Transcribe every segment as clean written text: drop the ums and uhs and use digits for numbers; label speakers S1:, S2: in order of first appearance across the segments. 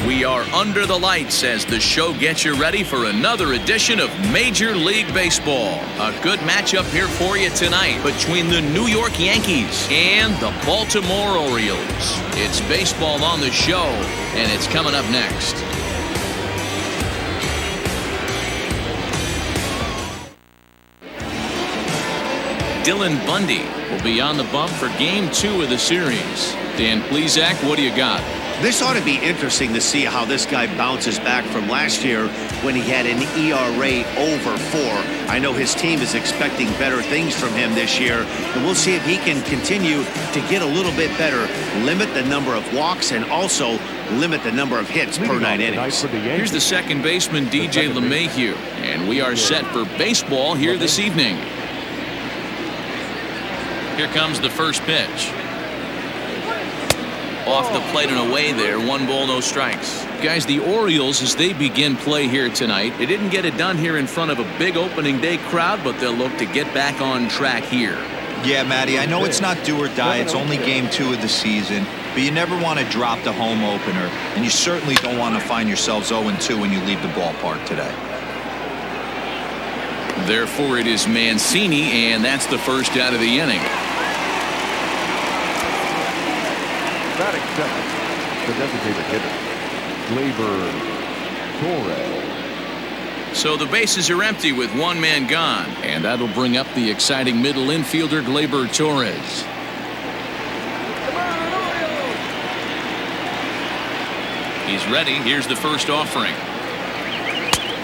S1: We are under the lights as the show gets you ready for another edition of Major League Baseball. A good matchup here for you tonight between the New York Yankees and the Baltimore Orioles. It's baseball on the show, and it's coming up next. Dylan Bundy will be on the bump for Game 2 of the series. Dan Plesac, what do you got?
S2: This ought to be interesting to see how this guy bounces back from last year when he had an ERA over 4. I know his team is expecting better things from him this year, and we'll see if he can continue to get a little bit better, limit the number of walks, and also limit the number of hits per 9 innings.
S1: Here's the second baseman, DJ LeMahieu, and we are set for baseball here this evening. Here comes the first pitch. Off the plate and away there. 1 ball, no strikes. Guys, the Orioles, as they begin play here tonight, they didn't get it done here in front of a big opening day crowd, but they'll look to get back on track here.
S3: Yeah, Matty, I know it's not do or die. It's only Game 2 of the season, but you never want to drop the home opener, and you certainly don't want to find yourselves 0-2 when you leave the ballpark today.
S1: Therefore, it is Mancini, and that's the first out of the inning.
S4: Batting second, the designated hitter, Torres.
S1: So the bases are empty with 1 man gone, and that'll bring up the exciting middle infielder Gleyber Torres. He's ready. Here's the first offering.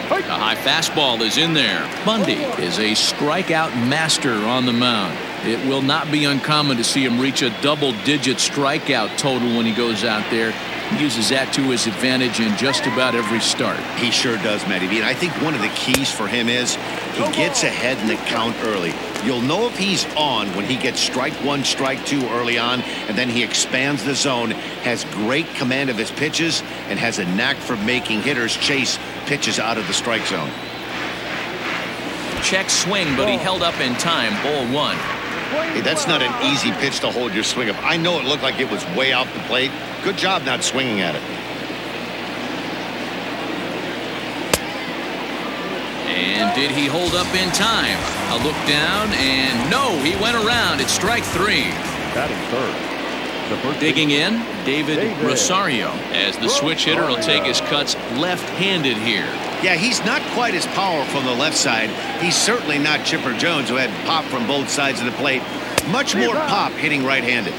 S1: A high fastball is in there. Bundy is a strikeout master on the mound. It will not be uncommon to see him reach a double-digit strikeout total when he goes out there. He uses that to his advantage in just about every start.
S2: He sure does, Matty B. And I think one of the keys for him is he gets ahead in the count early. You'll know if he's on when he gets strike 1, strike 2 early on, and then he expands the zone, has great command of his pitches, and has a knack for making hitters chase pitches out of the strike zone.
S1: Check swing, but he held up in time. Ball 1.
S2: Hey, that's not an easy pitch to hold your swing up. I know it looked like it was way off the plate. Good job not swinging at it.
S1: And did he hold up in time? A look down, and no, he went around. It's strike 3.
S4: Batting third.
S1: Digging in, David Rosario, as the switch hitter will take his cuts left-handed here.
S2: Yeah, he's not quite as powerful on the left side. He's certainly not Chipper Jones, who had pop from both sides of the plate. Much more pop hitting right-handed.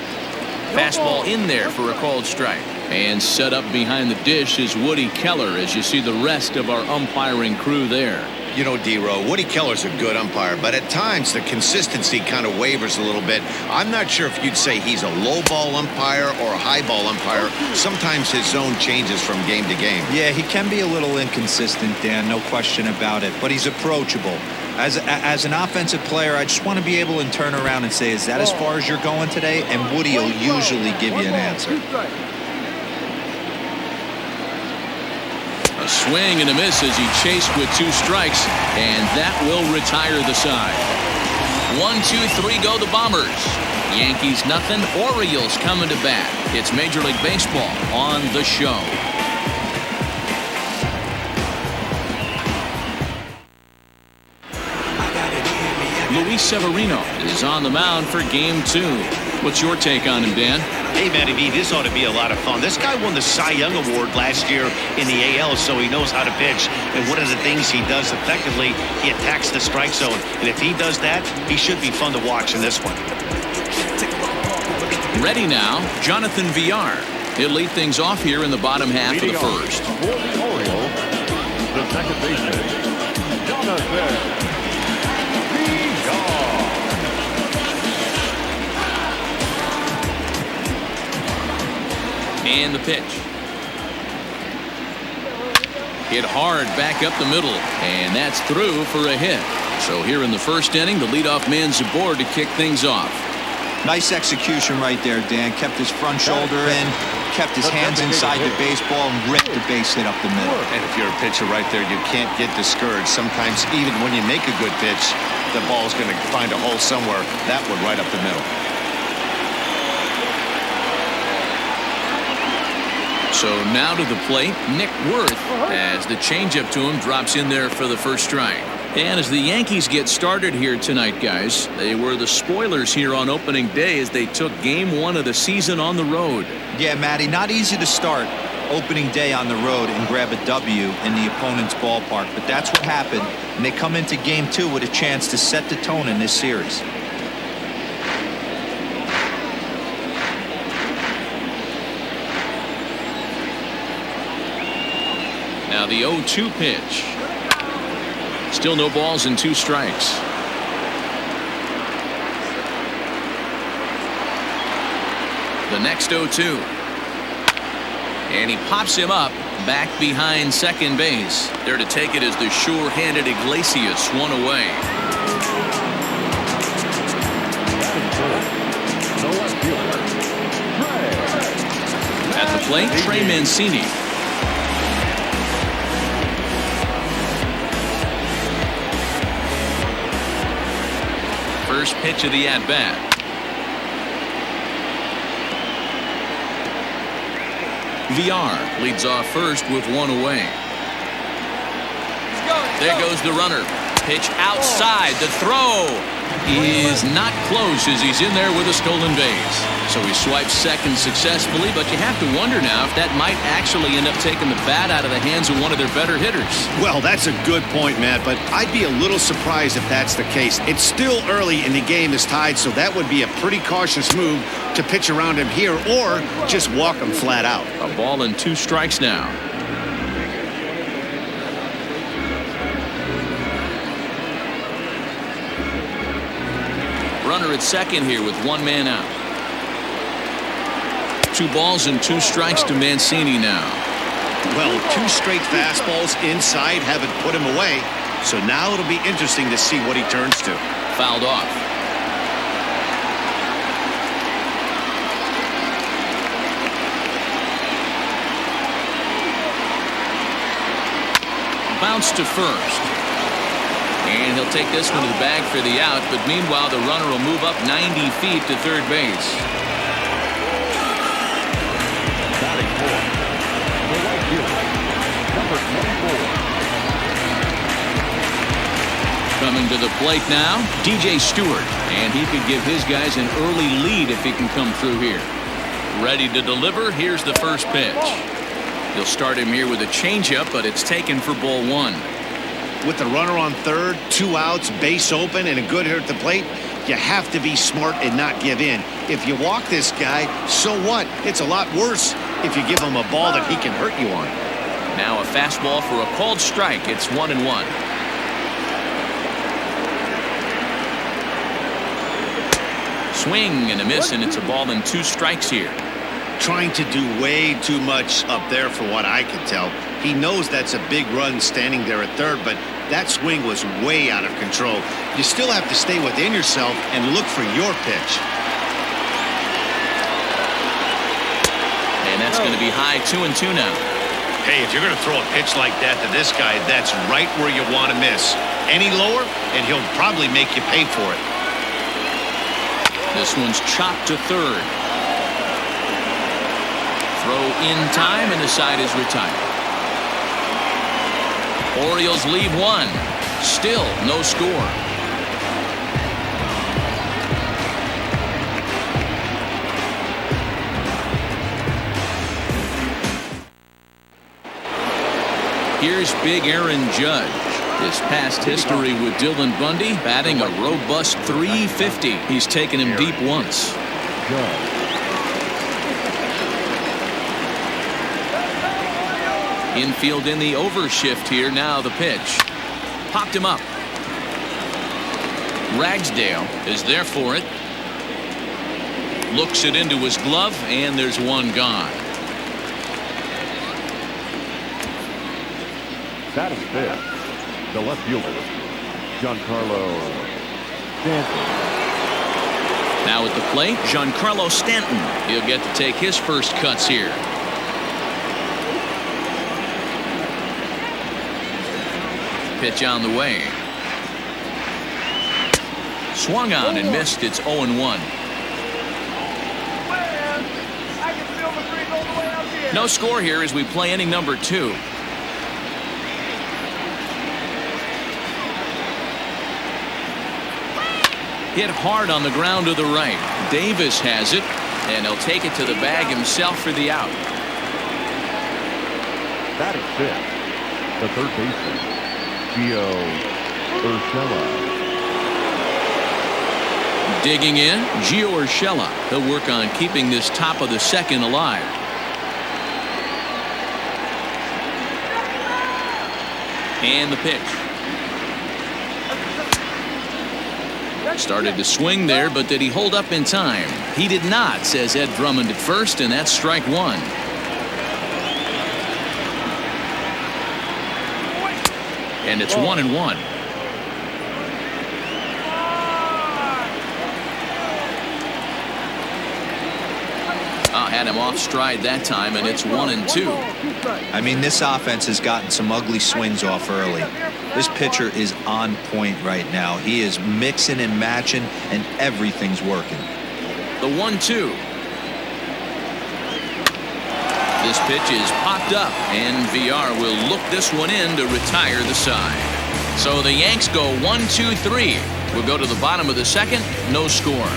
S1: Fastball in there for a called strike. And set up behind the dish is Woody Keller, as you see the rest of our umpiring crew there.
S2: You know, D-Row, Woody Keller's a good umpire, but at times the consistency kind of wavers a little bit. I'm not sure if you'd say he's a low ball umpire or a high ball umpire. Sometimes his zone changes from game to game.
S3: Yeah, he can be a little inconsistent, Dan, no question about it, but he's approachable. As an offensive player, I just want to be able to turn around and say, is that as far as you're going today? And Woody will usually give you an answer.
S1: A swing and a miss as he chased with 2 strikes, and that will retire the side. 1, 2, 3 go the Bombers. Yankees nothing, Orioles coming to bat. It's Major League Baseball on the show. Luis Severino is on the mound for Game 2. What's your take on him, Dan?
S2: Hey, Matty B, this ought to be a lot of fun. This guy won the Cy Young Award last year in the AL, so he knows how to pitch. And one of the things he does effectively, he attacks the strike zone. And if he does that, he should be fun to watch in this one.
S1: Ready now, Jonathan Villar. He'll lead things off here in the bottom half of the first.
S4: For the Orioles, the second baseman, Jonathan Villar.
S1: And the pitch. Hit hard back up the middle, and that's through for a hit. So here in the first inning, the leadoff man's aboard to kick things off.
S3: Nice execution right there, Dan. Kept his front shoulder in, kept his hands inside the baseball, and ripped the base hit up the middle.
S2: And if you're a pitcher right there, you can't get discouraged. Sometimes even when you make a good pitch, the ball's going to find a hole somewhere. That one right up the middle.
S1: So now to the plate, Nick Worth, as the changeup to him drops in there for the first strike. And as the Yankees get started here tonight, guys, they were the spoilers here on opening day as they took game 1 of the season on the road.
S3: Yeah, Matty, not easy to start opening day on the road and grab a W in the opponent's ballpark, but that's what happened, and they come into game 2 with a chance to set the tone in this series.
S1: Now the 0-2 pitch. Still no balls and 2 strikes. The next 0-2. And he pops him up back behind second base. There to take it is the sure-handed Iglesias, 1 away. At the plate, Trey Mancini. First pitch of the at-bat. VR leads off first with 1 away. There goes the runner. Pitch outside. The throw is not close as he's in there with a stolen base. So he swipes second successfully, but you have to wonder now if that might actually end up taking the bat out of the hands of one of their better hitters.
S2: Well, that's a good point, Matt, but I'd be a little surprised if that's the case. It's still early and the game is tied, so that would be a pretty cautious move to pitch around him here or just walk him flat out.
S1: A ball and 2 strikes now. Runner at second here with 1 man out. 2 balls and 2 strikes to Mancini now.
S2: Well, 2 straight fastballs inside haven't put him away, so now it'll be interesting to see what he turns to.
S1: Fouled off. Bounce to first. And he'll take this one to the bag for the out, but meanwhile the runner will move up 90 feet to third base.
S4: Batting for the right fielder, number 24.
S1: Coming to the plate now, DJ Stewart, and he could give his guys an early lead if he can come through here. Ready to deliver. Here's the first pitch. He'll start him here with a changeup, but it's taken for ball 1.
S2: With the runner on third, 2 outs, base open, and a good hitter at the plate, you have to be smart and not give in. If you walk this guy, so what? It's a lot worse if you give him a ball that he can hurt you on.
S1: Now a fastball for a called strike. It's 1-1. Swing and a miss, and it's a ball and 2 strikes here.
S2: Trying to do way too much up there for what I can tell. He knows that's a big run standing there at third, but that swing was way out of control. You still have to stay within yourself and look for your pitch.
S1: And that's going to be high 2-2 now.
S2: Hey, if you're going to throw a pitch like that to this guy, that's right where you want to miss. Any lower, and he'll probably make you pay for it.
S1: This one's chopped to third. Throw in time, and the side is retired. Orioles lead 1. Still no score. Here's big Aaron Judge. His past history with Dylan Bundy, batting a robust .350. He's taken him deep once. Infield in the overshift here. Now the pitch. Popped him up. Ragsdale is there for it. Looks it into his glove, and there's 1 gone.
S4: Batting fifth, the left fielder, Giancarlo Stanton.
S1: Now at the plate, Giancarlo Stanton. He'll get to take his first cuts here. Pitch on the way. Swung on and missed. It's 0-1. No score here as we play inning number 2. Hit hard on the ground to the right. Davis has it, and he'll take it to the bag himself for the out.
S4: Batting fifth, the third baseman, Gio Urshela.
S1: Digging in, Gio Urshela. He'll work on keeping this top of the second alive. And the pitch. Started to swing there, but did he hold up in time? He did not, says Ed Drummond at first, and that's strike 1. And it's 1-1. Had him off stride that time, and it's 1-2.
S3: I mean, this offense has gotten some ugly swings off early. This pitcher is on point right now. He is mixing and matching, and everything's working.
S1: The 1-2. This pitch is popped up, and VR will look this one in to retire the side. So the Yanks go 1-2-3. We'll go to the bottom of the second. No score.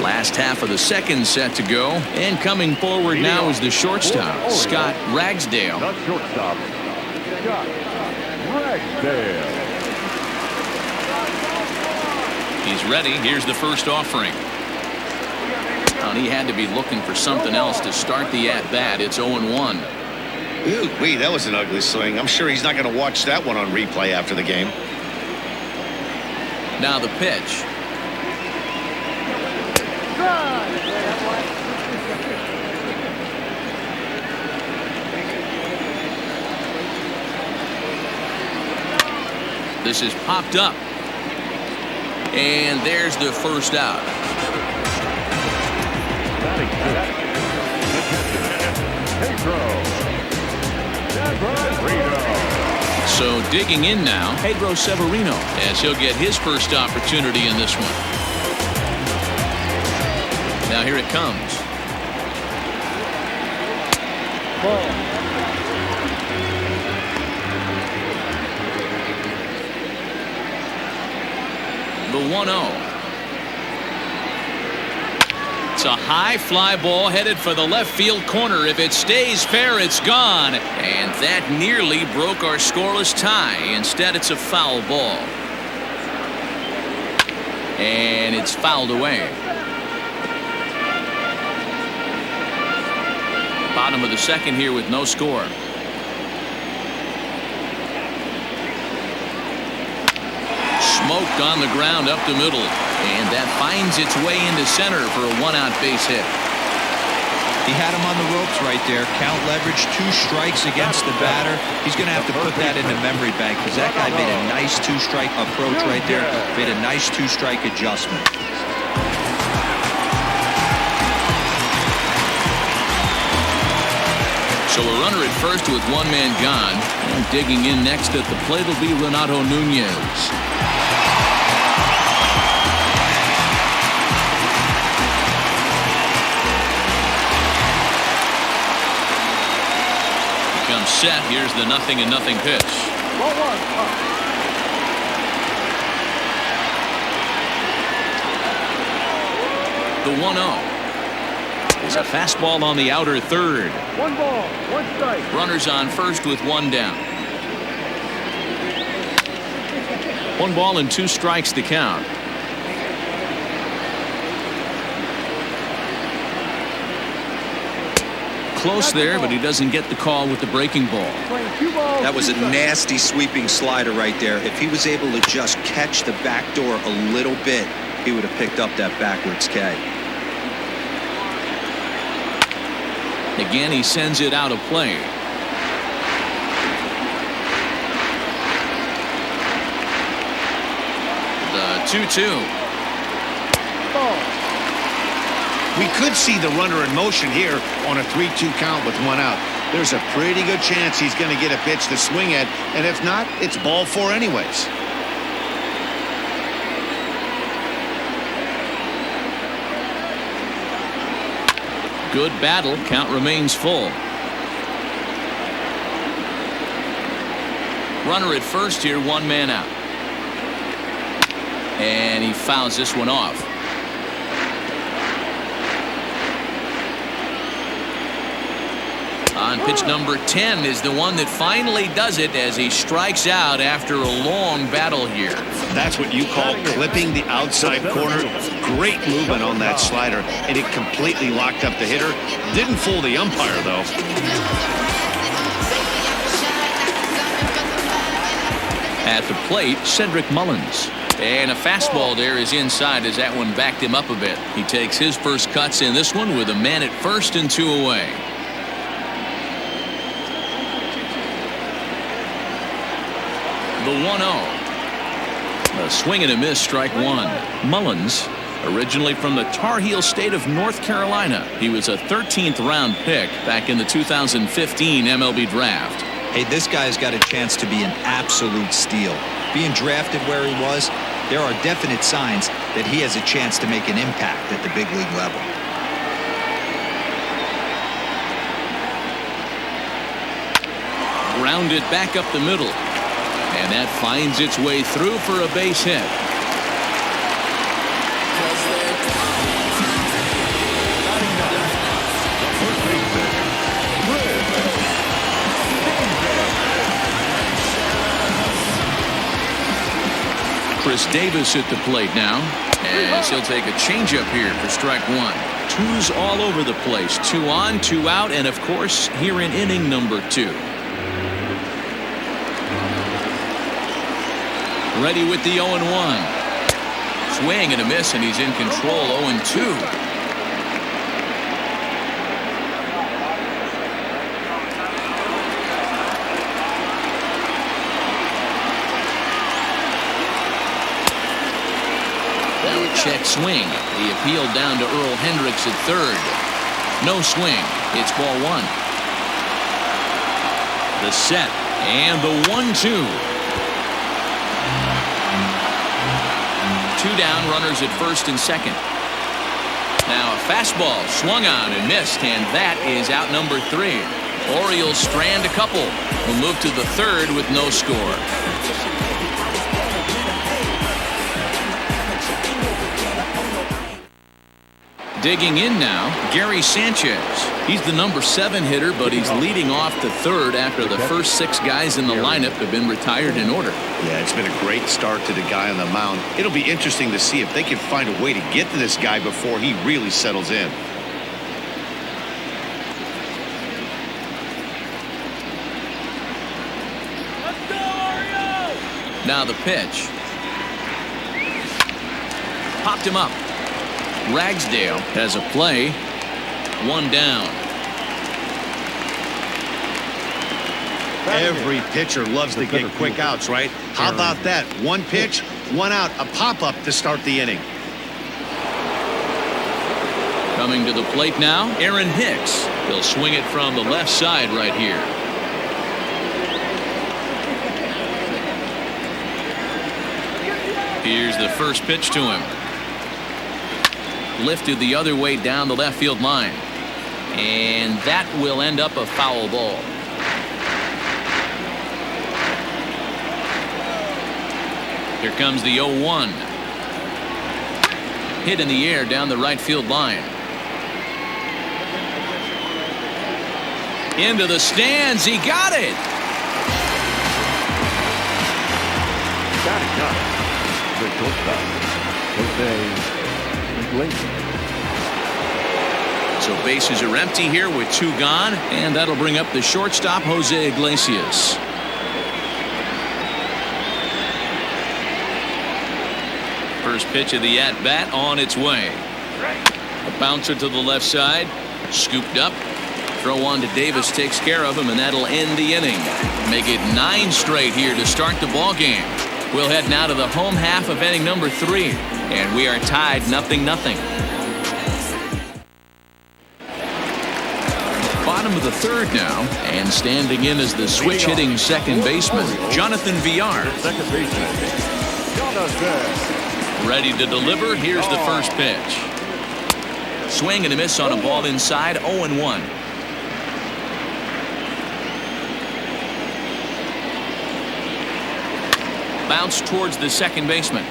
S1: Last half of the second set to go, and coming forward now is the shortstop, Scott Ragsdale.
S4: The shortstop, Scott Ragsdale.
S1: He's ready. Here's the first offering. Well, he had to be looking for something else to start the at-bat. It's 0-1.
S2: Ooh, that was an ugly swing. I'm sure he's not going to watch that one on replay after the game.
S1: Now the pitch. This is popped up. And there's the first out. So digging in now, Pedro Severino, as he'll get his first opportunity in this one. Now here it comes. The 1-0. It's a high fly ball headed for the left field corner. If it stays fair, it's gone. And that nearly broke our scoreless tie. Instead, it's a foul ball. And it's fouled away. Bottom of the second here with no score. Smoked on the ground up the middle, and that finds its way into center for a 1-out base hit.
S3: He had him on the ropes right there. Count leverage, 2 strikes against the batter. He's going to have to put that in the memory bank because that guy made a nice 2-strike approach right there. Made a nice 2-strike adjustment.
S1: So a runner at first with 1 man gone. And digging in next at the plate will be Renato Nunez. Comes set. Here's the 0-0 pitch. The 1-0. It's a fastball on the outer third.
S4: 1 ball, 1 strike.
S1: Runners on first with 1 down. 1 ball and 2 strikes to count. Close there, but he doesn't get the call with the breaking ball.
S3: That was a nasty sweeping slider right there. If he was able to just catch the back door a little bit, he would have picked up that backwards K.
S1: Again, he sends it out of play. The 2-2.
S2: We could see the runner in motion here on a 3-2 count with 1 out. There's a pretty good chance he's going to get a pitch to swing at, and if not, it's ball 4 anyways.
S1: Good battle. Count remains full. Runner at first here, one man out. And he fouls this one off. On pitch number 10 is the one that finally does it as he strikes out after a long battle here.
S2: That's what you call clipping the outside corner. Great movement on that slider, and it completely locked up the hitter. Didn't fool the umpire, though.
S1: At the plate, Cedric Mullins. And a fastball there is inside as that one backed him up a bit. He takes his first cuts in this one with a man at first and 2 away. The 1-0. A swing and a miss, strike one. Mullins, originally from the Tar Heel state of North Carolina. He was a 13th round pick back in the 2015 MLB draft.
S3: Hey, this guy's got a chance to be an absolute steal. Being drafted where he was, there are definite signs that he has a chance to make an impact at the big league level.
S1: Grounded back up the middle. And that finds its way through for a base hit. Chris Davis at the plate now, as he'll take a changeup here for strike one. Twos all over the place. 2 on, 2 out, and of course here in inning number 2. Ready with the 0-1. Swing and a miss, and he's in control. 0-2. Check swing. The appeal down to Earl Hendricks at third. No swing. It's ball 1. The set and the 1-2. 2 down, runners at first and second. Now a fastball swung on and missed, and that is out number 3. Orioles strand a couple. Will move to the third with no score. Digging in now, Gary Sanchez. He's the number 7 hitter, but he's leading off the third after the first 6 guys in the lineup have been retired in order.
S2: Yeah, it's been a great start to the guy on the mound. It'll be interesting to see if they can find a way to get to this guy before he really settles in.
S1: Let's go, Orioles! Now the pitch. Popped him up. Ragsdale has a play. 1 down.
S2: Every pitcher loves to get quick outs, right? How about that? 1 pitch, 1 out, a pop-up to start the inning.
S1: Coming to the plate now, Aaron Hicks. He'll swing it from the left side right here. Here's the first pitch to him. Lifted the other way down the left field line. And that will end up a foul ball. Here comes the 0-1. Hit in the air down the right field line. Into the stands. He got it.
S4: Got it. The shortstop,
S1: So bases are empty here with 2 gone, and that'll bring up the shortstop, Jose Iglesias. First pitch of the at-bat on its way. A bouncer to the left side, scooped up. Throw on to Davis takes care of him, and that'll end the inning. Make it 9 straight here to start the ball game. We'll head now to the home half of inning number 3. And we are tied 0-0. Bottom of the third now, and standing in as the switch hitting second baseman, Jonathan Villar.
S4: second baseman, Jonathan.
S1: Ready to deliver. Here's the first pitch. Swing and a miss on a ball inside. 0-1. Bounce towards the second baseman.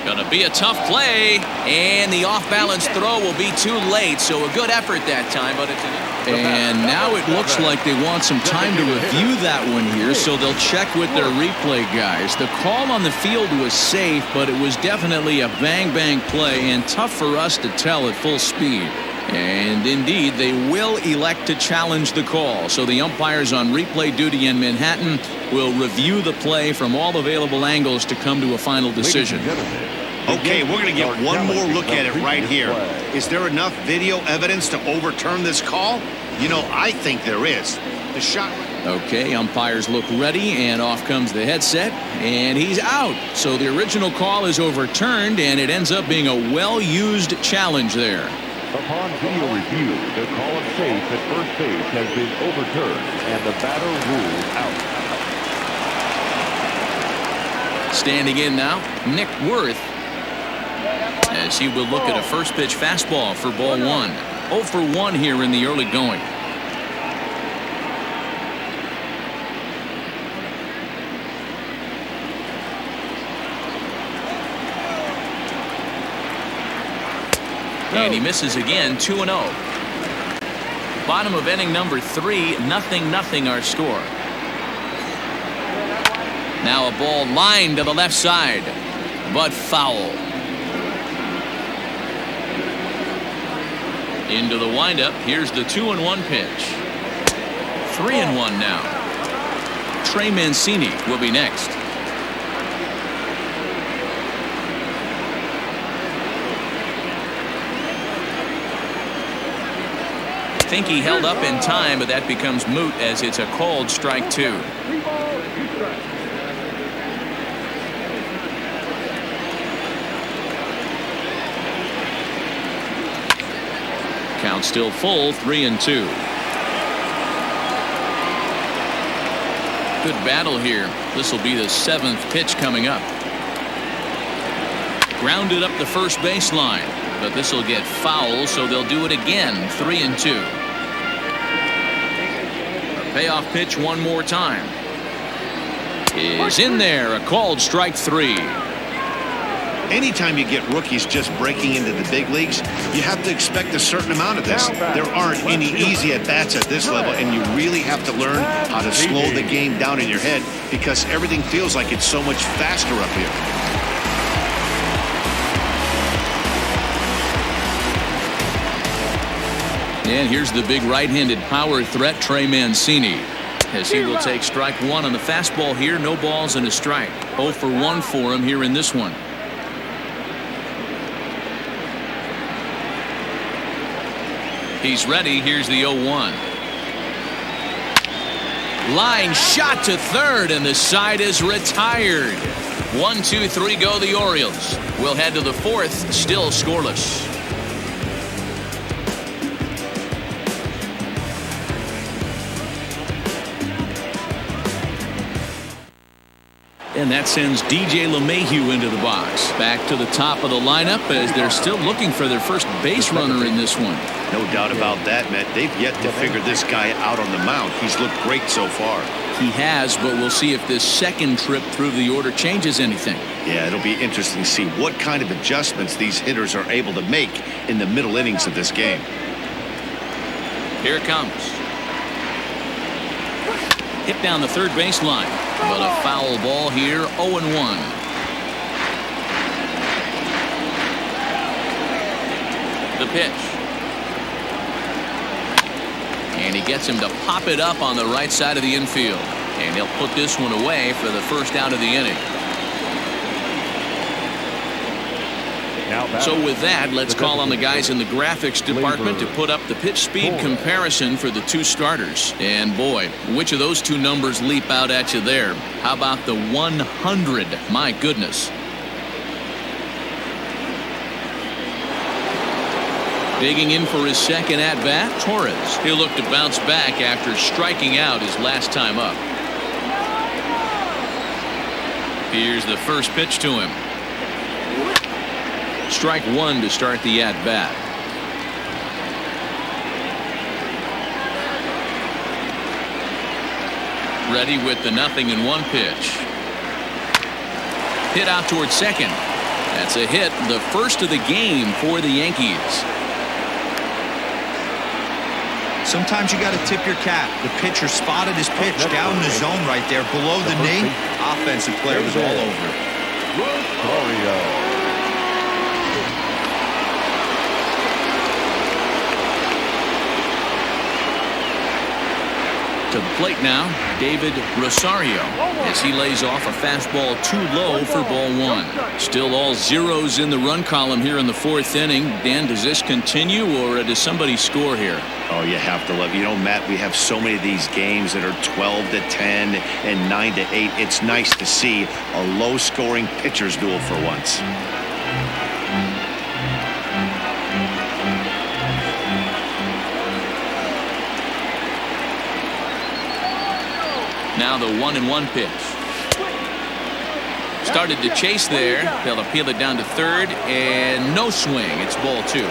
S1: Gonna be a tough play, and the off-balance throw will be too late, so a good effort that time, but it's
S2: and now it looks like they want some time to review that one here, so they'll check with their replay guys. The call on the field was safe, but it was definitely a bang-bang play and tough for us to tell at full speed. And indeed, they will elect to challenge the call. So the umpires on replay duty in Manhattan will review the play from all available angles to come to a final decision.
S5: Okay, we're going to get one more look at it right here. Is there enough video evidence to overturn this call? You know, I think there is. The shot.
S2: Okay, umpires look ready, and off comes the headset, and he's out. So the original call is overturned, and it ends up being a well-used challenge there.
S4: Upon video review, the call of safe at first base has been overturned, and the batter ruled out.
S1: Standing in now, Nick Worth, as he will look at a first pitch fastball for ball 1. 0 for 1 here in the early going. And he misses again. 2-0. Bottom of inning number 3. 0-0 our score. Now a ball lined to the left side, but foul. Into the windup. Here's the 2-1 pitch. 3-1 now. Trey Mancini will be next. I think he held up in time, but that becomes moot as it's a called strike 2. Count still full. 3-2. Good battle here. This will be the 7th pitch coming up. Grounded up the first baseline, but this will get foul, so they'll do it again. 3-2. Payoff pitch one more time. Is in there. A called strike 3.
S5: Anytime you get rookies just breaking into the big leagues, you have to expect a certain amount of this. There aren't any easy at-bats at this level, and you really have to learn how to slow the game down in your head because everything feels like it's so much faster up here.
S1: And here's the big right-handed power threat, Trey Mancini, as he will take strike 1 on the fastball here. No balls and a strike. 0 for 1 for him here in this one. He's ready. Here's the 0-1. Line shot to third, and the side is retired. 1, 2, 3 go the Orioles. We'll head to the 4th, still scoreless. And that sends DJ LeMahieu into the box. Back to the top of the lineup as they're still looking for their first base runner in this one.
S5: No doubt about that, Matt. They've yet to figure this guy out on the mound. He's looked great so far.
S1: He has, but we'll see if this second trip through the order changes anything.
S5: Yeah, it'll be interesting to see what kind of adjustments these hitters are able to make in the middle innings of this game.
S1: Here it comes. Hit down the third baseline, but a foul ball here. 0-1. The pitch. And he gets him to pop it up on the right side of the infield. And he'll put this one away for the first out of the inning. So with that, let's call on the guys in the graphics department to put up the pitch speed comparison for the two starters. And boy, which of those two numbers leap out at you there? How about the 100? My goodness. Digging in for his second at-bat, Torres. He'll look to bounce back after striking out his last time up. Here's the first pitch to him. Strike 1 to start the at-bat. ready with the 0-1 pitch. Hit out towards second. That's a hit, the first of the game for the Yankees.
S3: Sometimes you got to tip your cap. The pitcher spotted his pitch down in the zone right there below the knee. Offensive player was all over it.
S1: To the plate now, David Rosario, as he lays off a fastball too low for ball one. Still all zeros in the run column here in the fourth inning. Dan, does this continue, or does somebody score here?
S2: Oh, you have to love. You know, Matt, we have so many of these games that are 12-10 and 9-8. It's nice to see a low-scoring pitcher's duel for once.
S1: Now the 1-1 pitch. Started to chase there. They'll appeal it down to third, and no swing. It's ball two.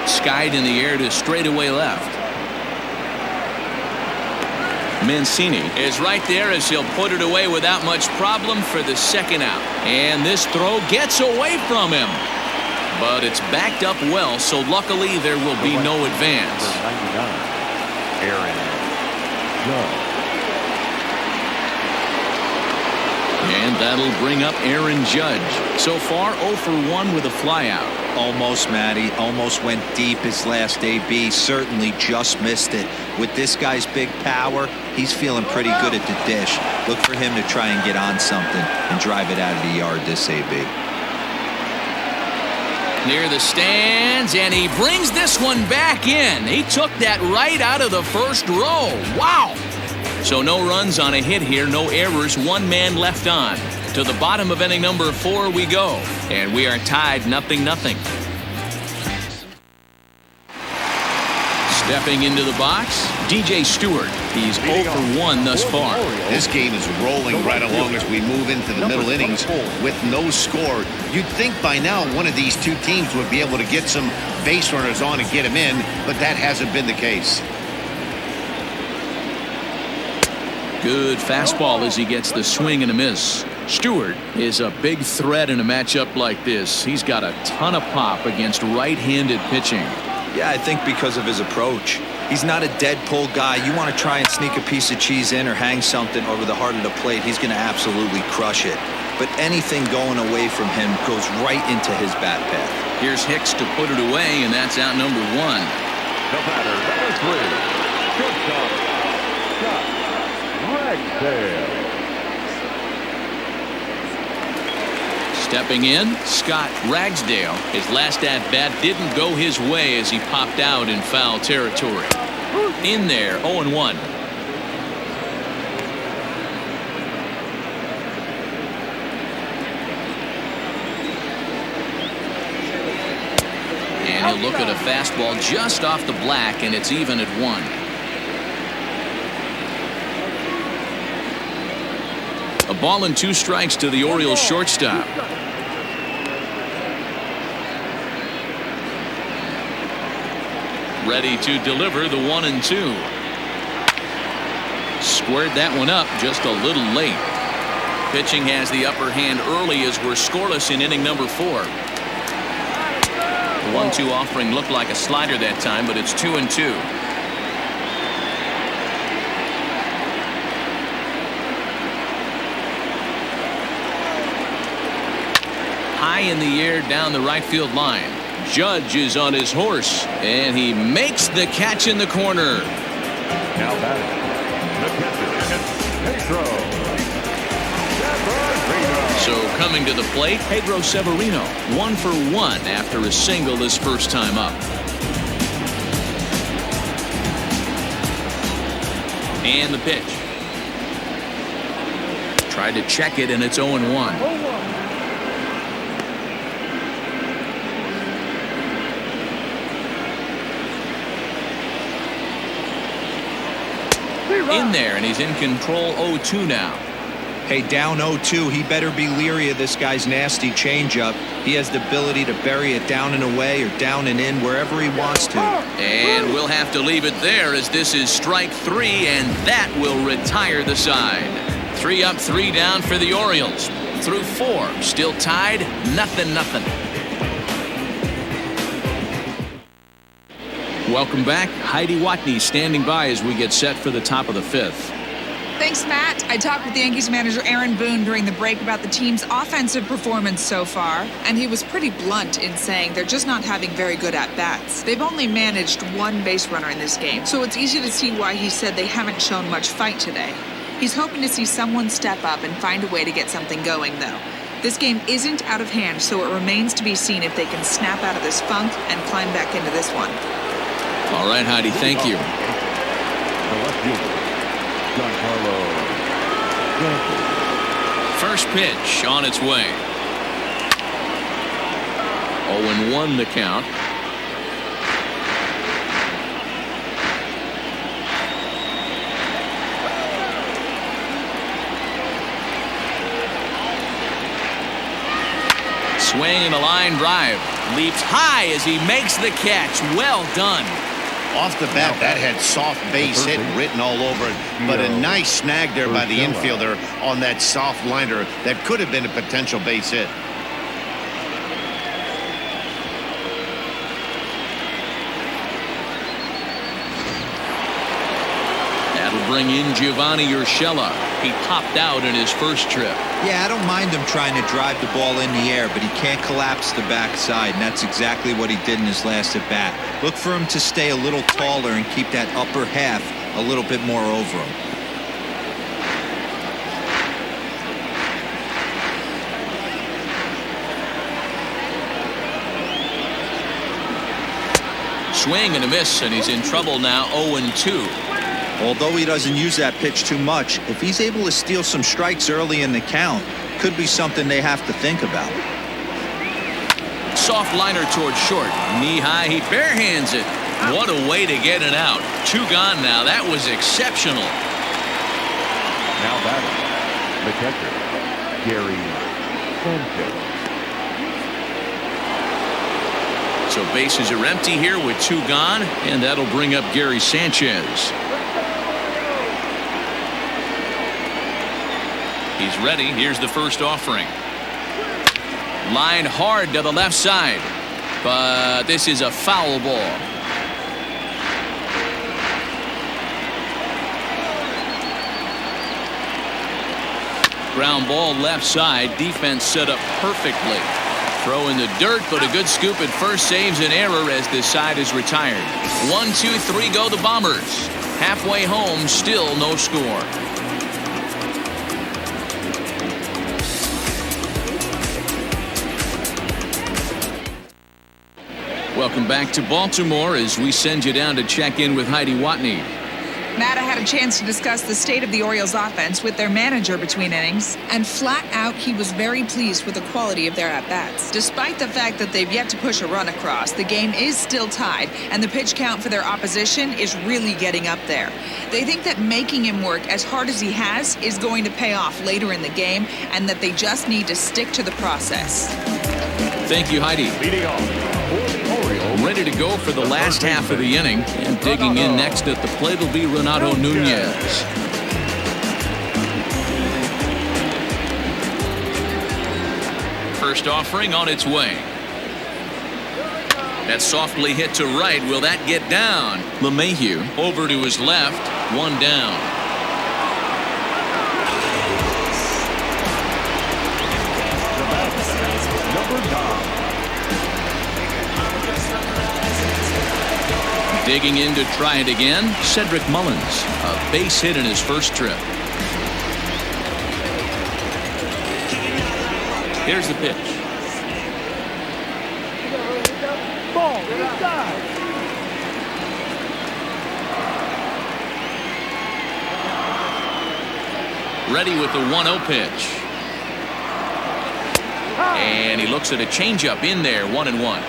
S1: Skied in the air to straightaway left. Mancini is right there as he'll put it away without much problem for the second out. And this throw gets away from him. But it's backed up well, so luckily there will be no advance. And that'll bring up Aaron Judge. So far 0 for 1 with a flyout.
S3: Almost, Matty. Almost went deep his last AB. Certainly just missed it. With this guy's big power, he's feeling pretty good at the dish. Look for him to try and get on something and drive it out of the yard this AB.
S1: Near the stands, and he brings this one back in. He took that right out of the first row. Wow! So no runs on a hit here, no errors, one man left on. To the bottom of inning number 4 we go, and we are tied 0-0. Stepping into the box, DJ Stewart. He's 0 for 1 thus far.
S2: This game is rolling right along as we move into the middle innings with no score. You'd think by now one of these two teams would be able to get some base runners on and get them in, but that hasn't been the case.
S1: Good fastball as he gets the swing and a miss. Stewart is a big threat in a matchup like this. He's got a ton of pop against right-handed pitching.
S3: Yeah, I think because of his approach. He's not a dead pull guy. You want to try and sneak a piece of cheese in or hang something over the heart of the plate, he's going to absolutely crush it. But anything going away from him goes right into his bat path.
S1: Here's Hicks to put it away, and that's out number 1.
S4: The batter, number 3, shortstop, Scott Ragsdale.
S1: Stepping in, Scott Ragsdale. His last at-bat didn't go his way as he popped out in foul territory. In there, 0-1. And he'll look at a fastball just off the black, and it's even at 1. A ball and 2 strikes to the Orioles shortstop. Ready to deliver the 1-2. Squared that one up just a little late. Pitching has the upper hand early as we're scoreless in inning number 4. The 1-2 offering looked like a slider that time, but it's 2-2. High in the air down the right field line. Judge is on his horse, and he makes the catch in the corner.
S4: Now batting, the catcher, Pedro Severino.
S1: So coming to the plate, Pedro Severino, 1 for 1 after a single his first time up. And the pitch. Tried to check it, and it's 0-1. In there, and he's in control. 0-2 now.
S3: Hey, down 0-2, he better be leery of this guy's nasty changeup. He has the ability to bury it down and away or down and in wherever he wants to.
S1: And we'll have to leave it there as this is strike 3, and that will retire the side. 3 up, 3 down for the Orioles. Through 4, still tied, 0-0. Welcome back. Heidi Watney standing by as we get set for the top of the 5th.
S6: Thanks, Matt. I talked with Yankees manager Aaron Boone during the break about the team's offensive performance so far, and he was pretty blunt in saying they're just not having very good at-bats. They've only managed 1 base runner in this game, so it's easy to see why he said they haven't shown much fight today. He's hoping to see someone step up and find a way to get something going, though. This game isn't out of hand, so it remains to be seen if they can snap out of this funk and climb back into this one.
S1: All right, Heidi, thank you. First pitch on its way. 0-1 the count. Swing and a line drive. Leaps high as he makes the catch. Well done.
S2: Off the bat, that had soft base hit written all over it, but a nice snag there by the infielder on that soft liner that could have been a potential base hit.
S1: That'll bring in Giovanni Urshela. He popped out in his first trip.
S3: Yeah, I don't mind him trying to drive the ball in the air, but he can't collapse the backside, and that's exactly what he did in his last at-bat. Look for him to stay a little taller and keep that upper half a little bit more over him.
S1: Swing and a miss, and he's in trouble now. 0-2.
S3: Although he doesn't use that pitch too much, if he's able to steal some strikes early in the count, could be something they have to think about.
S1: Soft liner towards short. Knee high, he barehands it. What a way to get it out. 2 gone now. That was exceptional.
S4: Now batting, the catcher, Gary Sanchez.
S1: So bases are empty here with 2 gone, and that'll bring up Gary Sanchez. He's ready. Here's the first offering. Line hard to the left side, but this is a foul ball. Ground ball left side. Defense set up perfectly. Throw in the dirt, but a good scoop at first saves an error as this side is retired. 1, 2, 3 go the Bombers. Halfway home, still no score. Welcome back to Baltimore as we send you down to check in with Heidi Watney.
S6: Matt, I had a chance to discuss the state of the Orioles offense with their manager between innings, and flat out he was very pleased with the quality of their at-bats. Despite the fact that they've yet to push a run across, the game is still tied, and the pitch count for their opposition is really getting up there. They think that making him work as hard as he has is going to pay off later in the game, and that they just need to stick to the process.
S1: Thank you, Heidi.
S4: Leading off.
S1: Ready to go for the last half of the inning, and digging in next at the plate will be Renato Nunez. First offering on its way. That softly hit to right. Will that get down? LeMahieu over to his left. 1 down. Digging in to try it again, Cedric Mullins. A base hit in his first trip. Here's the pitch. Ready with the 1-0 pitch. And he looks at a changeup in there, 1-1.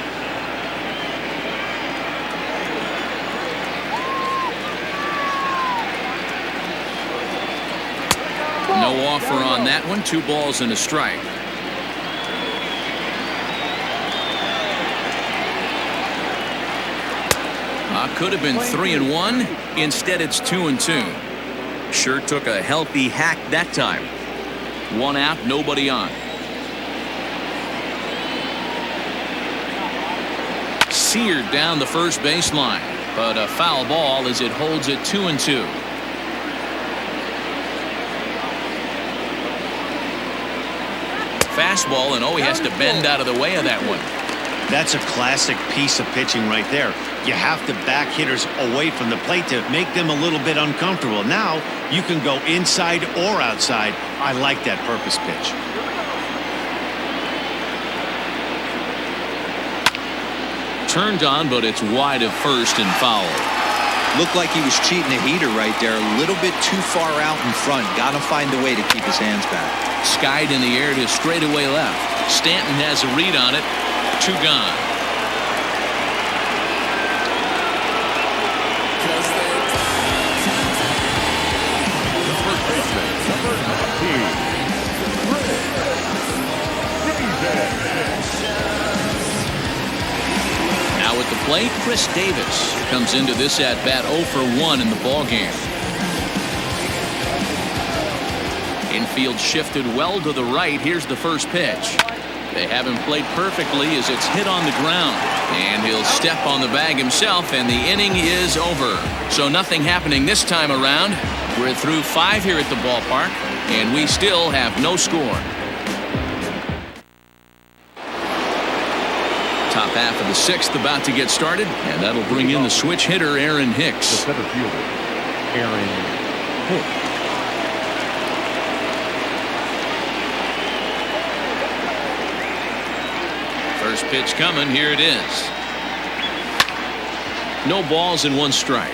S1: No offer on that one. 2 balls and a strike. Could have been 3-1. Instead, it's 2-2. Sure took a healthy hack that time. 1 out, nobody on. Seared down the first baseline, but a foul ball as it holds it 2-2. Fastball, and he has to bend out of the way of that one.
S2: That's a classic piece of pitching right there. You have to back hitters away from the plate to make them a little bit uncomfortable. Now you can go inside or outside. I like that purpose pitch.
S1: Turned on, but it's wide of first and foul.
S3: Looked like he was cheating a heater right there. A little bit too far out in front. Got to find a way to keep his hands back.
S1: Skied in the air to straightaway left. Stanton has a read on it. 2 gone. Now at the plate, Chris Davis comes into this at bat 0 for 1 in the ballgame. Infield shifted well to the right. Here's the first pitch. They have him played perfectly as it's hit on the ground. And he'll step on the bag himself, and the inning is over. So nothing happening this time around. We're through 5 here at the ballpark, and we still have no score. Top half of the 6th about to get started, and that'll bring in the switch hitter, Aaron Hicks.
S4: The center fielder, Aaron Hicks.
S1: First pitch coming. Here it is. No balls and 1 strike.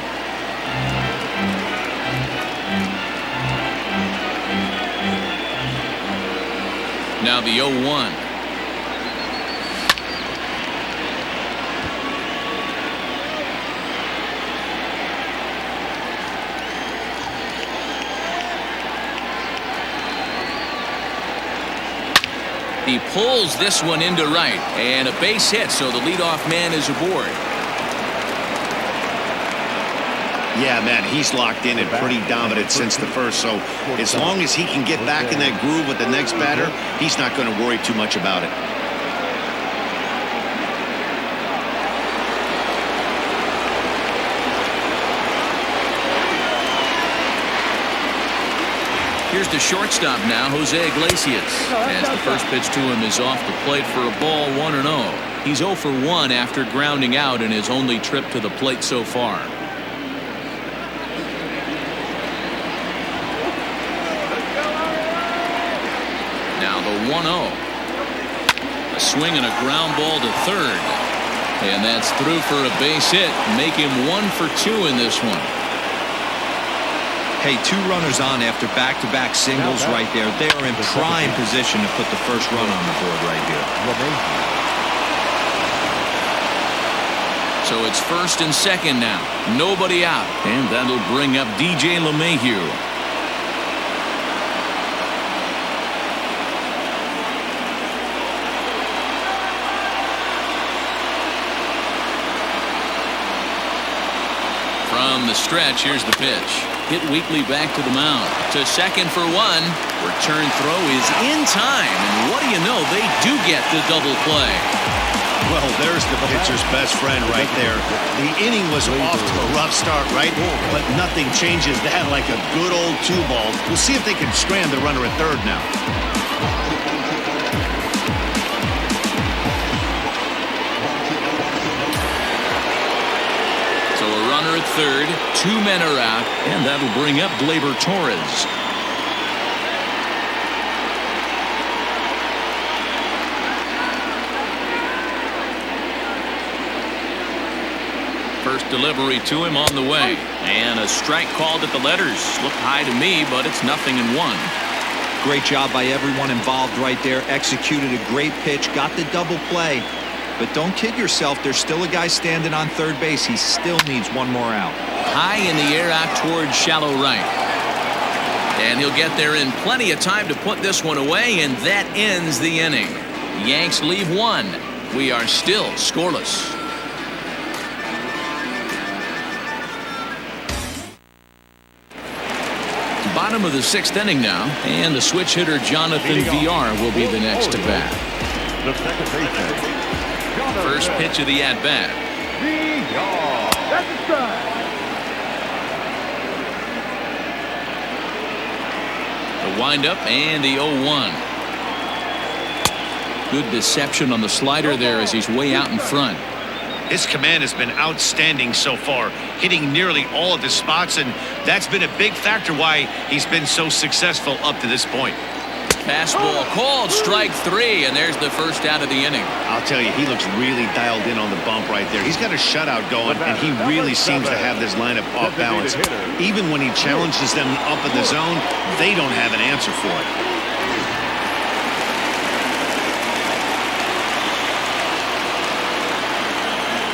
S1: Now the 0-1. He pulls this one into right, and a base hit, so the leadoff man is aboard.
S2: Yeah, man, he's locked in and pretty dominant since the first, so as long as he can get back in that groove with the next batter, he's not going to worry too much about it.
S1: Here's the shortstop now, Jose Iglesias. As the first pitch to him is off the plate for a ball, 1-0. He's 0 for 1 after grounding out in his only trip to the plate so far. Now the 1-0. A swing and a ground ball to third. And that's through for a base hit. Make him 1 for 2 in this one.
S3: Hey, 2 runners on after back-to-back singles right there. They are in prime position to put the first run on the board right here.
S1: So it's first and second now. Nobody out. And that'll bring up DJ LeMahieu. From the stretch, here's the pitch. Hit weakly back to the mound. To second for 1. Return throw is in time. And what do you know? They do get the double play.
S2: Well, there's the pitcher's best friend right there. The inning was off to a rough start, right? But nothing changes that like a good old 2-ball. We'll see if they can strand the runner at third now.
S1: Runner at third, 2 men are out, and that'll bring up Gleyber Torres. First delivery to him on the way, and a strike called at the letters. Looked high to me, but it's 0-1.
S3: Great job by everyone involved right there. Executed a great pitch, got the double play. But don't kid yourself, there's still a guy standing on third base. He still needs 1 more out.
S1: High in the air out towards shallow right. And he'll get there in plenty of time to put this one away, and that ends the inning. Yanks leave one. We are still scoreless. Bottom of the 6th inning now, and the switch hitter Jonathan VR will be the next to bat.
S4: The second baseman.
S1: First pitch of the at-bat.
S4: That's a strike.
S1: The windup and the 0-1. Good deception on the slider there as he's way out in front.
S2: His command has been outstanding so far, hitting nearly all of his spots, and that's been a big factor why he's been so successful up to this point.
S1: Fastball called, strike 3, and there's the first out of the inning.
S2: I'll tell you, he looks really dialed in on the bump right there. He's got a shutout going, and he really seems to have this lineup off balance. Even when he challenges them up in the zone, they don't have an answer for it.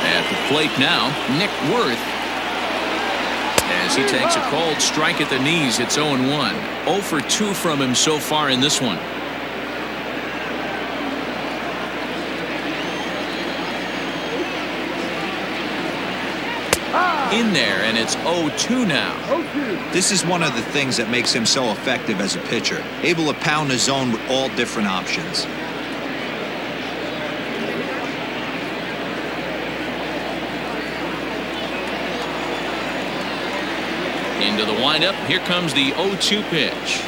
S1: At the plate now, Nick Worth. As he takes a called strike at the knees, it's 0-1. 0 for 2 from him so far in this one. In there, and it's 0-2 now.
S3: This is one of the things that makes him so effective as a pitcher. Able to pound the zone with all different options.
S1: Into the windup. Here comes the 0-2 pitch.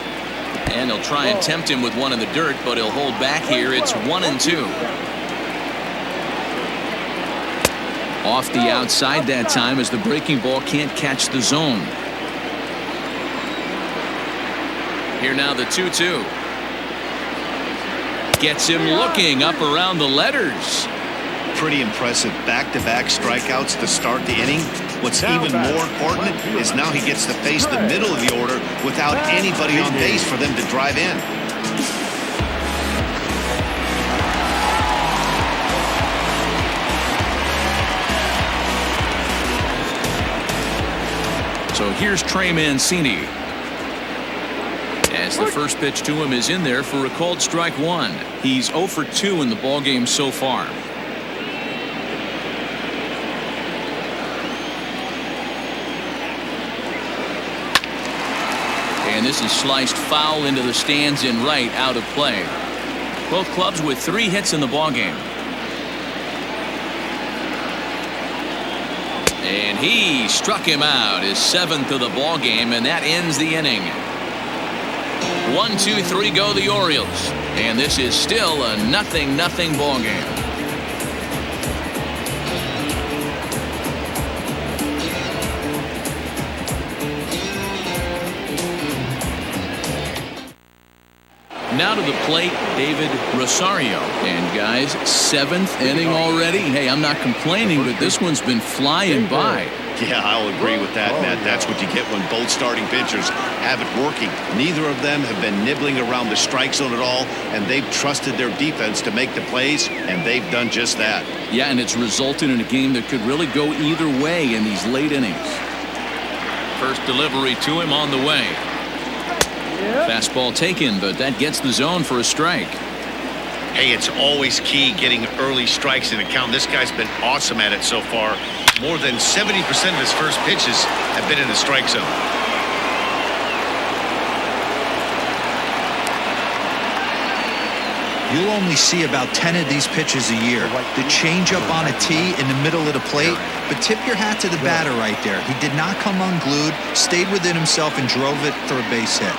S1: And he'll try and tempt him with one in the dirt, but he'll hold back here. It's 1-2. Off the outside that time as the breaking ball can't catch the zone. Here now the 2-2. Gets him looking up around the letters.
S2: Pretty impressive back-to-back strikeouts to start the inning. What's even more important is now he gets to face the middle of the order without anybody on base for them to drive in.
S1: So here's Trey Mancini. As the first pitch to him is in there for a called strike 1. He's 0 for 2 in the ballgame so far. And this is sliced foul into the stands in right, out of play. Both clubs with 3 hits in the ballgame. And he struck him out, his 7th of the ballgame, and that ends the inning. 1, 2, 3 go the Orioles. And this is still a 0-0 ballgame. Now to the plate, David Rosario. And guys, 7th inning already. Hey, I'm not complaining, but this one's been flying by.
S2: Yeah, I'll agree with that, Matt. That's what you get when both starting pitchers have it working. Neither of them have been nibbling around the strike zone at all, and they've trusted their defense to make the plays, and they've done just that.
S1: Yeah, and it's resulted in a game that could really go either way in these late innings. First delivery to him on the way. Fastball taken, but that gets the zone for a strike.
S2: Hey, it's always key getting early strikes in a count. This guy's been awesome at it so far. More than 70% of his first pitches have been in the strike zone.
S3: You'll only see about 10 of these pitches a year. The changeup on a tee in the middle of the plate, but tip your hat to the batter right there. He did not come unglued, stayed within himself, and drove it for a base hit.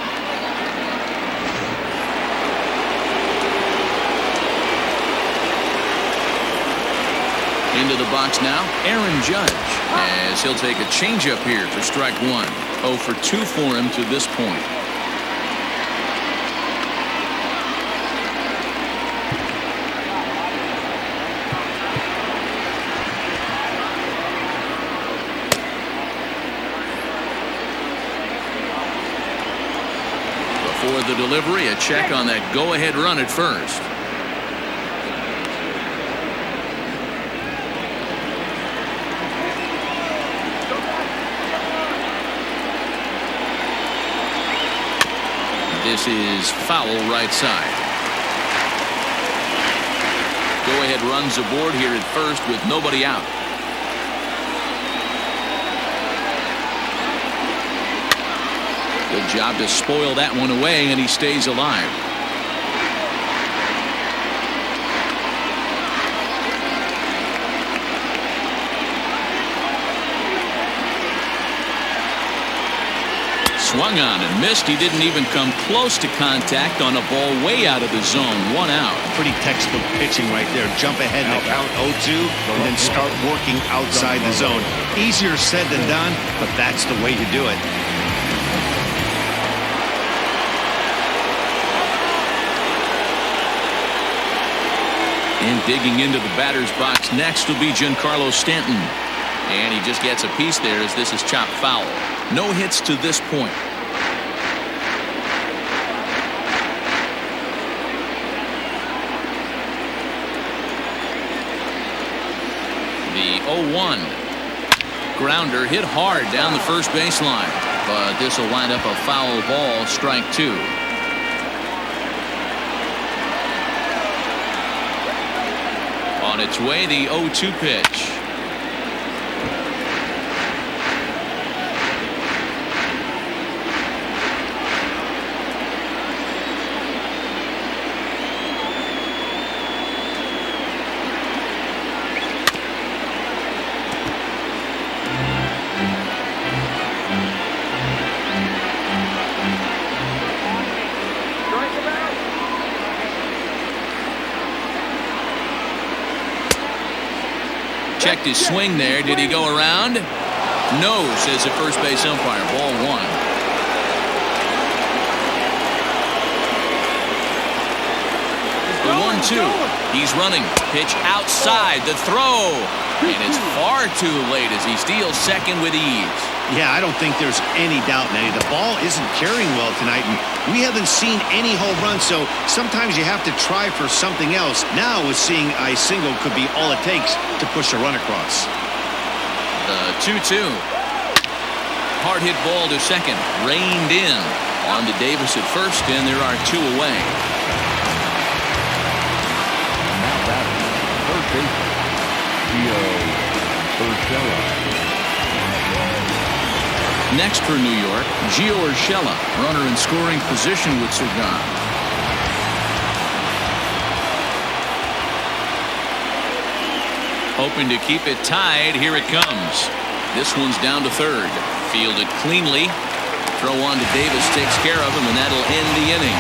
S1: Into the box now, Aaron Judge, as he'll take a changeup here for strike 1. 0 for 2 for him to this point. Before the delivery, a check on that go-ahead run at first. This is foul right side. Go-ahead runs aboard here at first with nobody out. Good job to spoil that one away, and he stays alive. Swung on and missed. He didn't even come close to contact on a ball way out of the zone. 1 out.
S2: Pretty textbook pitching right there. Jump ahead in the count 0-2 and then start working outside the zone. Easier said than done, but that's the way to do it.
S1: And digging into the batter's box next will be Giancarlo Stanton. And he just gets a piece there as this is chopped foul. No hits to this point. The 0-1. Grounder hit hard down the first baseline. But this will wind up a foul ball, strike 2. On its way, the 0-2 pitch. Checked his swing there. Did he go around? No, says the first base umpire. Ball 1. The 1-2. He's running. Pitch outside. The throw. And it's far too late as he steals second with ease.
S2: Yeah, I don't think there's any doubt, Nettie. The ball isn't carrying well tonight, and we haven't seen any home runs, so sometimes you have to try for something else. Now, with seeing a single could be all it takes to push a run across.
S1: The 2-2. Hard hit ball to second. Reined in. On to Davis at first, and there are 2 away.
S4: Now batting, third baseman, Gio Urshela.
S1: Next for New York, Gio Urshela, runner in scoring position with Sagan. Hoping to keep it tied. Here it comes. This one's down to third. Fielded cleanly. Throw on to Davis takes care of him, and that'll end the inning.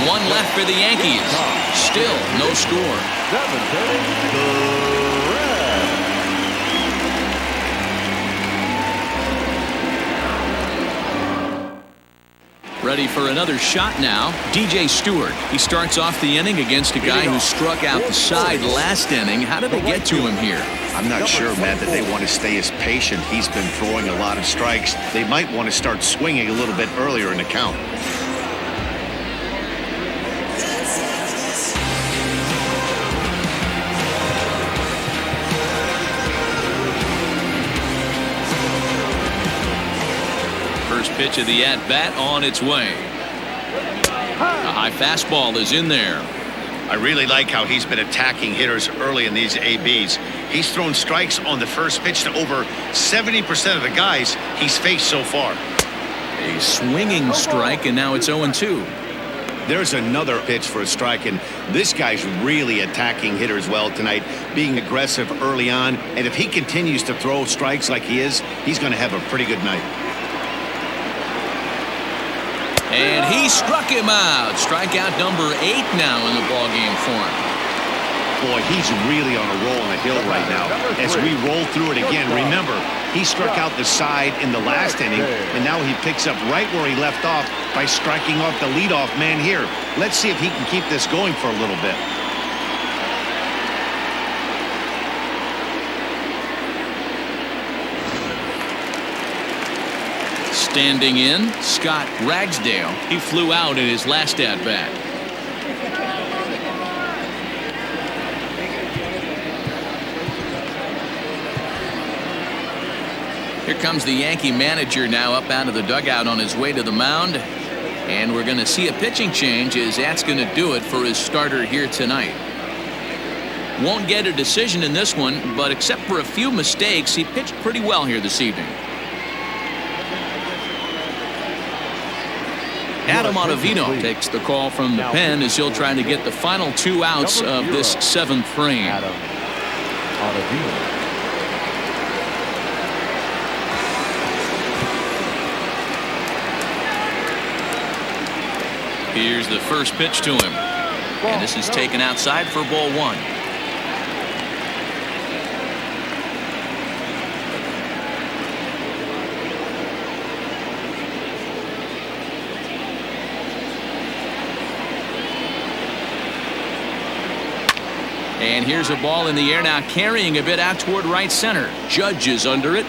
S1: 1 left for the Yankees. Still no score. Ready for another shot now. DJ Stewart. He starts off the inning against a guy who struck out the side last inning. How did they get to him here?
S2: I'm not sure, Matt, that they want to stay as patient. He's been throwing a lot of strikes. They might want to start swinging a little bit earlier in the count.
S1: First pitch of the at-bat on its way. A high fastball is in there.
S2: I really like how he's been attacking hitters early in these ABs. He's thrown strikes on the first pitch to over 70% of the guys he's faced so far.
S1: A swinging strike, and now it's 0-2.
S2: There's another pitch for a strike, and this guy's really attacking hitters well tonight, being aggressive early on. And if he continues to throw strikes like he is, he's going to have a pretty good night.
S1: And he struck him out. Strikeout number 8 now in the ballgame for him.
S2: Boy, he's really on a roll on the hill right now. As we roll through it again, remember, he struck out the side in the last inning, and now he picks up right where he left off by striking off the leadoff man here. Let's see if he can keep this going for a little bit.
S1: Standing in, Scott Ragsdale. He flew out in his last at-bat. Here comes the Yankee manager now up out of the dugout on his way to the mound. And we're going to see a pitching change as that's going to do it for his starter here tonight. Won't get a decision in this one, but except for a few mistakes, he pitched pretty well here this evening. Adam Ottavino takes the call from the pen as he'll try to get the final 2 outs of this 7th frame.
S4: Adam Ottavino.
S1: Here's the first pitch to him. And this is taken outside for ball 1. And here's a ball in the air now, carrying a bit out toward right center. Judge is under it,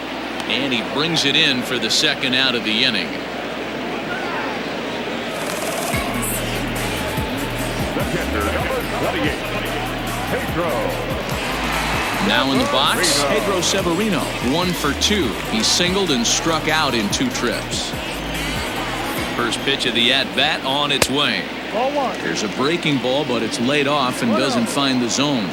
S1: and he brings it in for the 2nd out of the inning. Now in the box, Pedro Severino, 1 for 2. He singled and struck out in 2 trips. First pitch of the at-bat on its way. There's a breaking ball, but it's laid off and doesn't find the zone.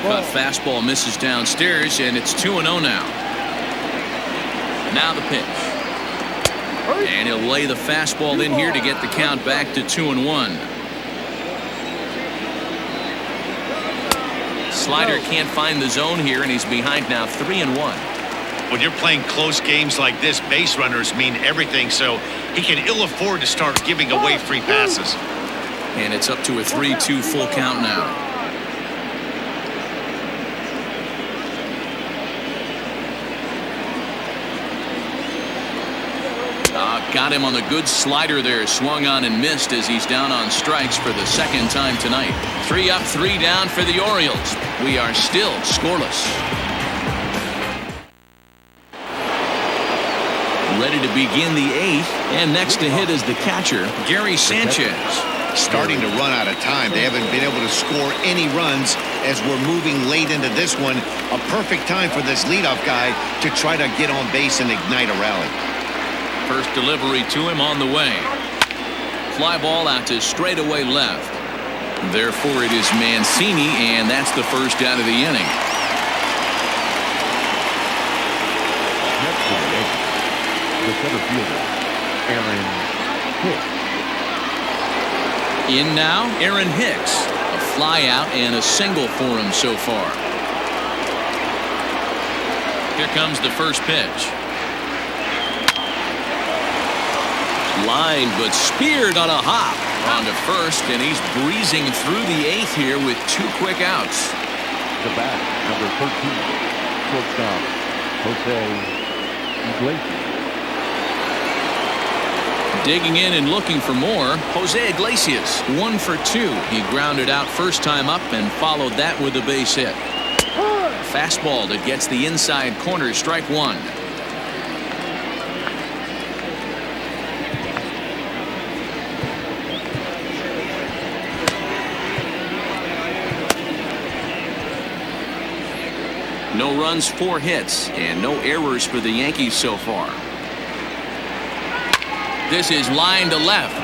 S1: But fastball misses downstairs, and it's 2-0 now. Now the pitch. And he'll lay the fastball in here to get the count back to 2-1. Slider can't find the zone here, and he's behind now 3-1.
S5: When you're playing close games like this, base runners mean everything, so he can ill afford to start giving away free passes.
S1: And it's up to a 3-2 full count now. Got him on the good slider there. Swung on and missed as he's down on strikes for the 2nd time tonight. 3 up, 3 down for the Orioles. We are still scoreless. Ready to begin the 8th, and next to hit is the catcher, Gary Sanchez.
S2: Starting to run out of time. They haven't been able to score any runs as we're moving late into this one. A perfect time for this leadoff guy to try to get on base and ignite a rally.
S1: First delivery to him on the way. Fly ball out to straightaway left. Therefore it is Mancini, and that's the 1st out of the inning.
S4: Next to the center fielder, Aaron Hicks.
S1: In now, Aaron Hicks. A fly out and a single for him so far. Here comes the first pitch. Line, but speared on a hop on to first, and he's breezing through the 8th here with 2 quick outs.
S4: The bat, number 13, shortstop, Jose Iglesias.
S1: Digging in and looking for more, Jose Iglesias, 1 for 2. He grounded out first time up and followed that with a base hit. Fastball that gets the inside corner, strike 1. No runs, 4 hits, and no errors for the Yankees so far. This is line to left.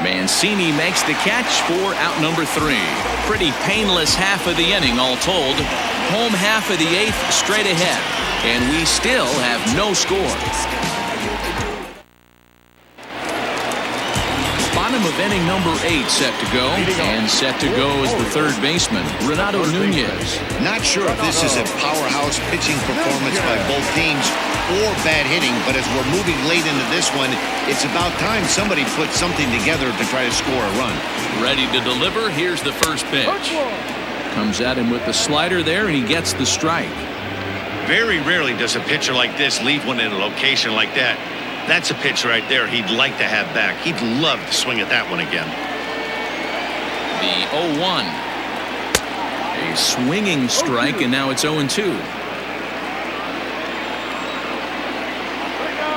S1: Mancini makes the catch for out number 3. Pretty painless half of the inning all told. Home half of the 8th straight ahead, and we still have no score. Bottom of inning number 8 set to go, and set to go is the 3rd baseman, Renato Nunez.
S2: Not sure if this is a powerhouse pitching performance by both teams or bad hitting, but as we're moving late into this one, it's about time somebody put something together to try to score a run.
S1: Ready to deliver. Here's the first pitch. Comes at him with the slider there, and he gets the strike.
S5: Very rarely does a pitcher like this leave one in a location like that. That's a pitch right there he'd like to have back. He'd love to swing at that one again.
S1: The 0-1. A swinging strike, and now it's 0-2.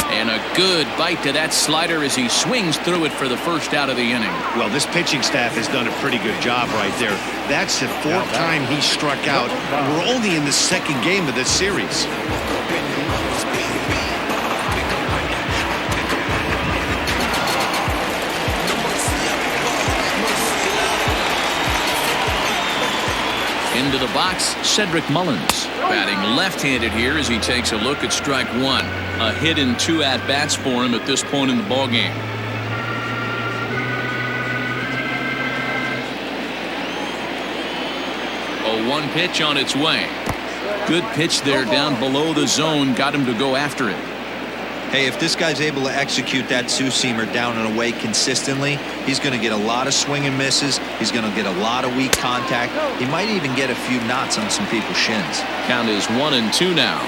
S1: And a good bite to that slider as he swings through it for the 1st out of the inning.
S5: Well, this pitching staff has done a pretty good job right there. That's the 4th time he struck out. We're only in the 2nd game of this series.
S1: Into the box, Cedric Mullins. Batting left-handed here as he takes a look at strike one. A hit in 2 at-bats for him at this point in the ballgame. A 1 pitch on its way. Good pitch there down below the zone. Got him to go after it.
S3: Hey, if this guy's able to execute that two-seamer down and away consistently, he's going to get a lot of swing and misses. He's going to get a lot of weak contact. He might even get a few knots on some people's shins.
S1: Count is 1-2 now.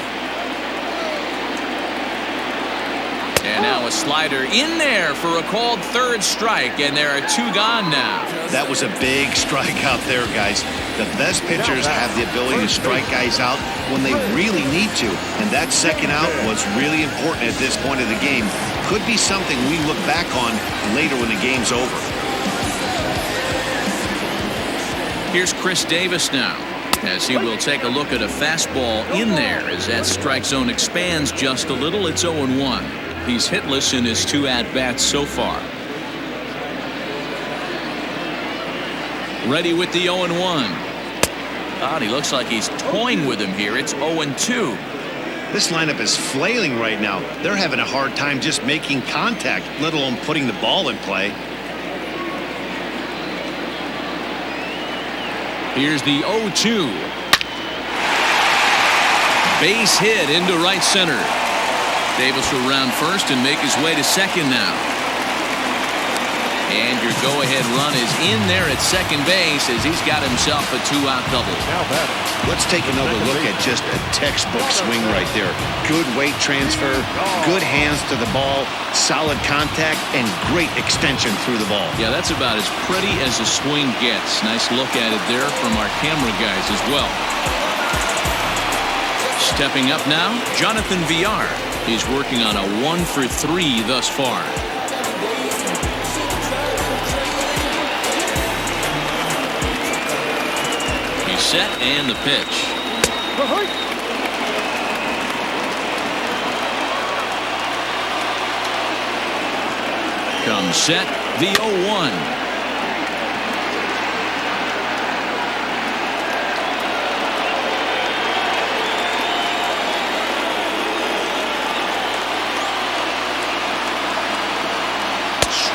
S1: And now a slider in there for a called third strike, and there are 2 gone now.
S2: That was a big strike out there, guys. The best pitchers have the ability to strike guys out when they really need to, and that second out was really important at this point of the game. Could be something we look back on later when the game's over.
S1: Here's Chris Davis now, as he will take a look at a fastball in there as that strike zone expands just a little. It's 0-1. He's hitless in his 2 at-bats so far. Ready with the 0-1. God, he looks like he's toying with him here. It's 0-2.
S2: This lineup is flailing right now. They're having a hard time just making contact, let alone putting the ball in play.
S1: Here's the 0-2. Base hit into right center. Davis will round first and make his way to second now. And your go-ahead run is in there at second base as he's got himself a 2-out double.
S2: Let's take another look at just a textbook swing right there. Good weight transfer, good hands to the ball, solid contact, and great extension through the ball.
S1: Yeah, that's about as pretty as a swing gets. Nice look at it there from our camera guys as well. Stepping up now, Jonathan Villar. He's working on a 1-for-3 thus far. He's set and the pitch. Comes set, the 0-1.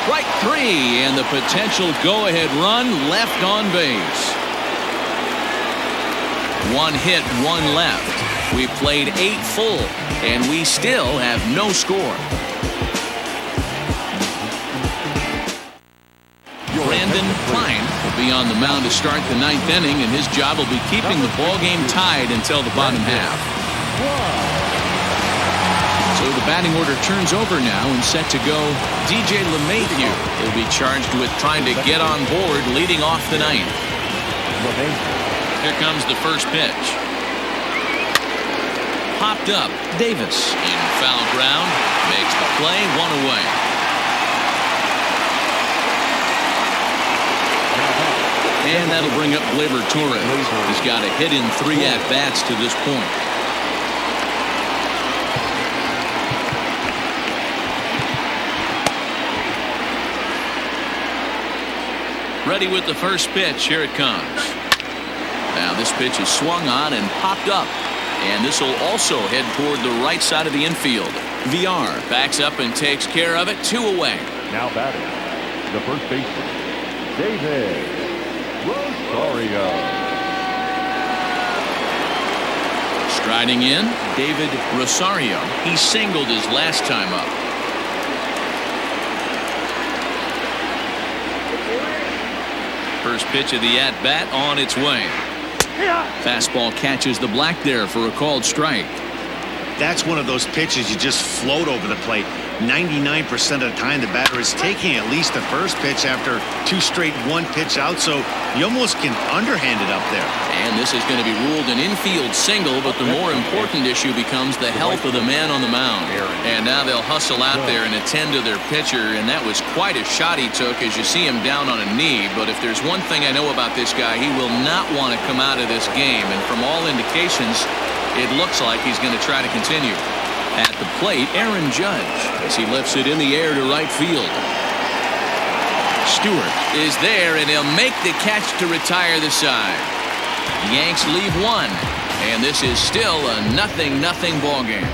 S1: Strike 3, and the potential go-ahead run left on base. 1 hit, 1 left. We played 8 full, and we still have no score. Brandon Klein will be on the mound to start the 9th inning, and his job will be keeping the ball game tied until the bottom half. So the batting order turns over now, and set to go DJ LeMahieu. He'll be charged with trying to get on board leading off the 9th. Here comes the first pitch. Popped up. Davis in foul ground. Makes the play, 1 away. And that'll bring up Gleyber Torres. He's got a hit in 3 at-bats to this point. Ready with the first pitch. Here it comes. Now this pitch is swung on and popped up. And this will also head toward the right side of the infield. Villar backs up and takes care of it. 2 away.
S4: Now batting, the first baseman, David Rosario.
S1: Striding in, David Rosario. He singled his last time up. First pitch of the at-bat on its way. Fastball catches the black there for a called strike.
S2: That's one of those pitches you just float over the plate. 99% of the time the batter is taking at least the first pitch after 2 straight 1-pitch out, so you almost can underhand it up there.
S1: And this is going to be ruled an infield single, but the more important issue becomes the health of the man on the mound. And now they'll hustle out there and attend to their pitcher, and that was quite a shot he took as you see him down on a knee. But if there's one thing I know about this guy, he will not want to come out of this game, and from all indications, it looks like he's going to try to continue. At the plate, Aaron Judge, as he lifts it in the air to right field. Stewart is there, and he'll make the catch to retire the side. The Yanks leave one, and this is still a 0-0 ball game.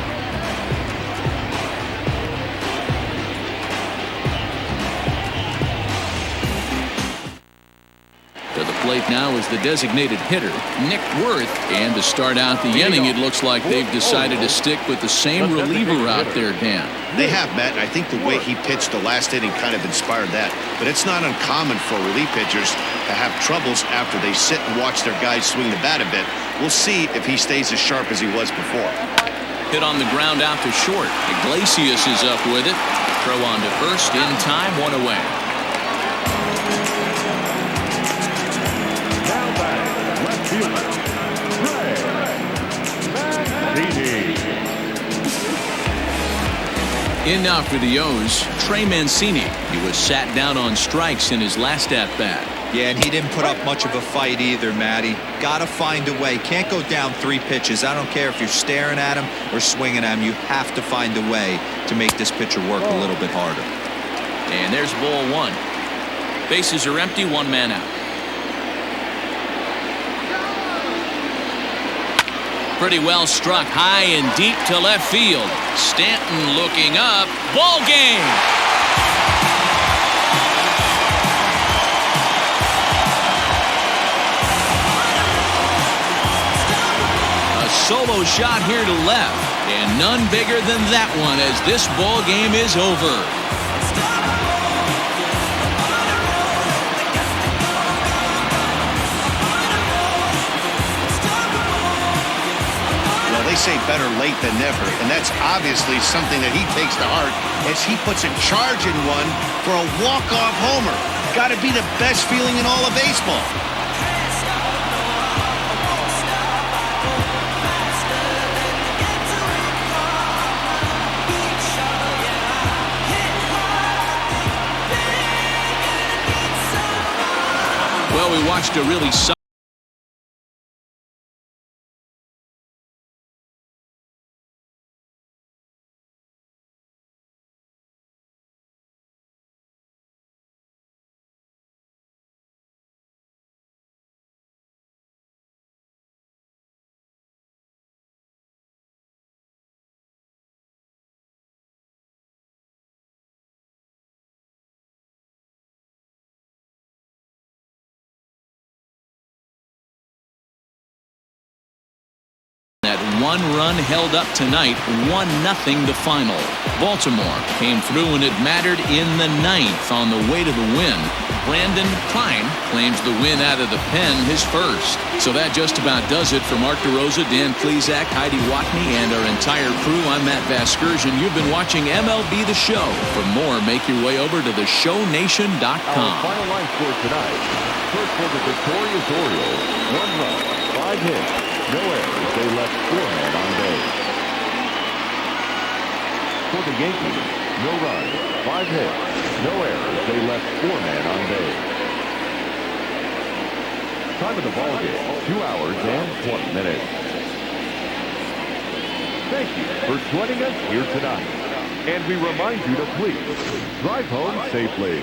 S1: To the plate now is the designated hitter, Nick Worth. And to start out the inning, it looks like they've decided to stick with the same reliever out there, Dan.
S2: They have, Matt. I think the way he pitched the last inning kind of inspired that. But it's not uncommon for relief pitchers to have troubles after they sit and watch their guys swing the bat a bit. We'll see if he stays as sharp as he was before.
S1: Hit on the ground out to short. Iglesias is up with it. Throw on to first in time, 1 away. In now for the O's, Trey Mancini. He was sat down on strikes in his last at-bat.
S3: Yeah, and he didn't put up much of a fight either, Matty. Gotta find a way. Can't go down 3 pitches. I don't care if you're staring at him or swinging at him. You have to find a way to make this pitcher work a little bit harder.
S1: And there's ball 1. Bases are empty, 1 man out. Pretty well struck high and deep to left field. Stanton looking up. Ball game. A solo shot here to left, and none bigger than that one as this ball game is over.
S2: They say better late than never, and that's obviously something that he takes to heart as he puts a charge in one for a walk-off homer. Got to be the best feeling in all of baseball.
S1: Well, we watched a really that 1 run held up tonight, 1-0 the final. Baltimore came through and it mattered in the 9th on the way to the win. Brandon Klein claims the win out of the pen, his first. So that just about does it for Mark DeRosa, Dan Klezak, Heidi Watney, and our entire crew. I'm Matt Vasgersian. You've been watching MLB The Show. For more, make your way over to theshownation.com.
S4: Our final line score tonight. First for the victorious Orioles, 1 run, 5 hits, no errors. They left 4 men on base. For the Yankees, no runs, 5 hits, no errors. They left 4 men on base. Time of the ball game, 2 hours and 20 minutes. Thank you for joining us here tonight. And we remind you to please drive home safely.